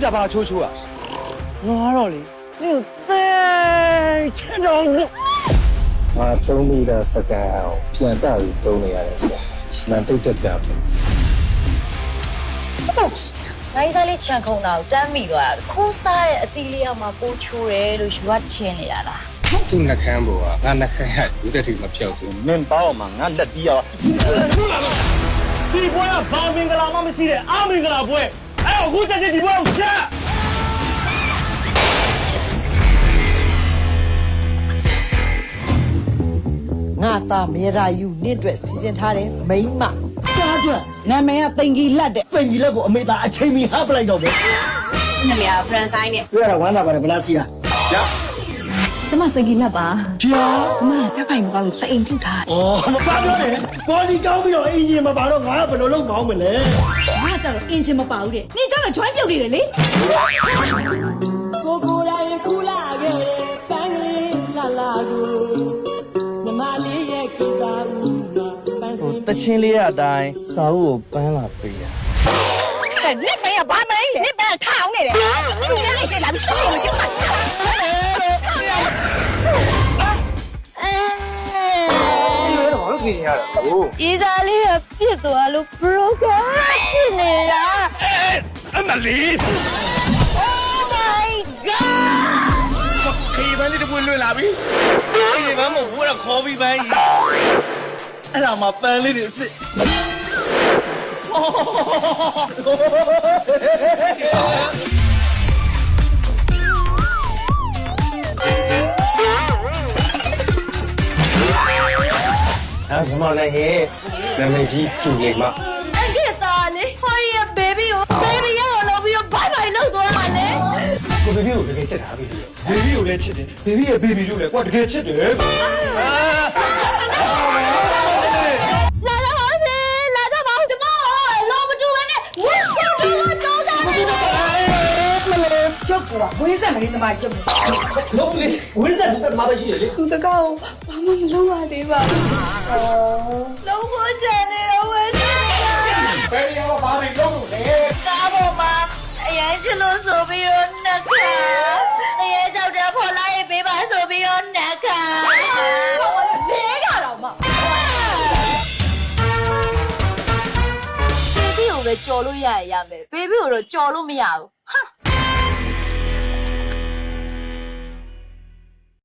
你咋把抽抽啊？我说哩，你有在前头。我懂你的世界后，偏大于懂你的事，难对这点不？ နိုင်စားလေးခြံခုံတာကိုတမ်းမိသွားတာခိုးစားတဲ့အသီးလေးအောင်မှပိုးချိုးတယ်လို့ယူကထင်းနေတာလား သူ့နှကန်းပေါ်ကငါနှကန်းဟလူတက်ထိမဖြောက်ဘူး မင်း包嘛，俺လက်တီး啊。ဒီပွဲကဘာမင်္ဂလာမှမရှိတဲ့အာမင်္ဂလာပွဲအဲ့တော့ခုချက်ချင်းဒီပွဲကိုချက်ငါသားမေရာယူနင့်အတွက်စီစဉ်ထားတယ်မိမ့်မ ကြားအတွက်နာမည်ကတင်ကြီးလက်တဲ့တင်ကြီးလက်ကိုအမေသားအချိန်မီဟပ်ပလိုက်တော့ပဲ နာမည်ကဖရန်ဆိုင်နဲ့ တွေ့ရတာဝမ်းသာပါတယ်ဗလားစီယာ ကျမတင်ကြီးလက်ပါ ပြာ အမတက်ပိုင်မကောင်းလို့တိမ်ထုတ်ထား ဩမပါပြောနဲ့ဘောဒီကောင်းပြီးတော့အင်ဂျင်မပါတော့ငါကဘယ်လိုလုပ်မအောင်မလဲ ငါကြတော့အင်ဂျင်မပါဘူးတဲ့နေကြတော့ join ပြုတ်နေတယ်လေ ကိုကိုတိုင်းခူလာခဲ့တဲ့တန်းကလေးလာလာကိုညီမလေးရဲ့ကိတာဦးကပန်းစင် တချင်းလေးအတိုင်းစာအုပ်ကိုပန်းလာပေးရ အဲ့နစ်မရဘာမင်းနစ်ပန်းထောင်းနေတယ်သူလည်းလိုက်လာပြီးစောမရှိဘူး伊莎莉亚ပြစ်သွားလို့ broken ဖြစ်နေတာ အမလီ Oh my god ခေပန်းလေးတပွေလွတ်လာပြီခေပန်းမဟုတ်ဘူးတော့ခေါ်ပြီးပန်းကြီး အဲ့ဒါမှပန်းလေးတွေအစ်စ် 啊，什么来嘿？那没几တူလေမ အဲ့ဒီသားလေးဟောရီရဲ့ baby ကို baby ရအောင်လုပ်ပြီးတော့ bye bye လုပ်သွားမှာလေ ကိုဘေဘီကိုတကယ်ချက်ထားပြီ ဘေဘီကိုလည်းချစ်တယ်ဘေဘီရဲ့ဘေဘီတို့လည်းကွာတကယ်ချစ်တယ် လာတော့ဟောစီလာတော့ဘာကျမလောမတူနဲ့ဝစ်ရှော့တော့ကြောင်းစားနေတယ် ကျုပ်ကဝေးဆက်မင်းသမားကျုပ် လုံးလေးဝင်းဆက်မှာပဲရှိတယ်လေ သူတကောက်ဘာမှမလုပ်ရသေးပါဘူးလုံးဖို့ကြံနေတော့ဝေးဆက် ဘယ်နေရာမှာဘာတွေလုပ်လို့လဲ ကားပေါ်မှာအရင်ချလို့ဆိုပြီးတော့နှက်ခါတရေကြောက်တဲ့ဖော်လာရေးပေးပါဆိုပြီးတော့နှက်ခါလေးခါတော့မဘေဘီကိုပဲကြော်လို့ရရမယ်ဘေဘီကိုတော့ကြော်လို့မရဘူးဟာ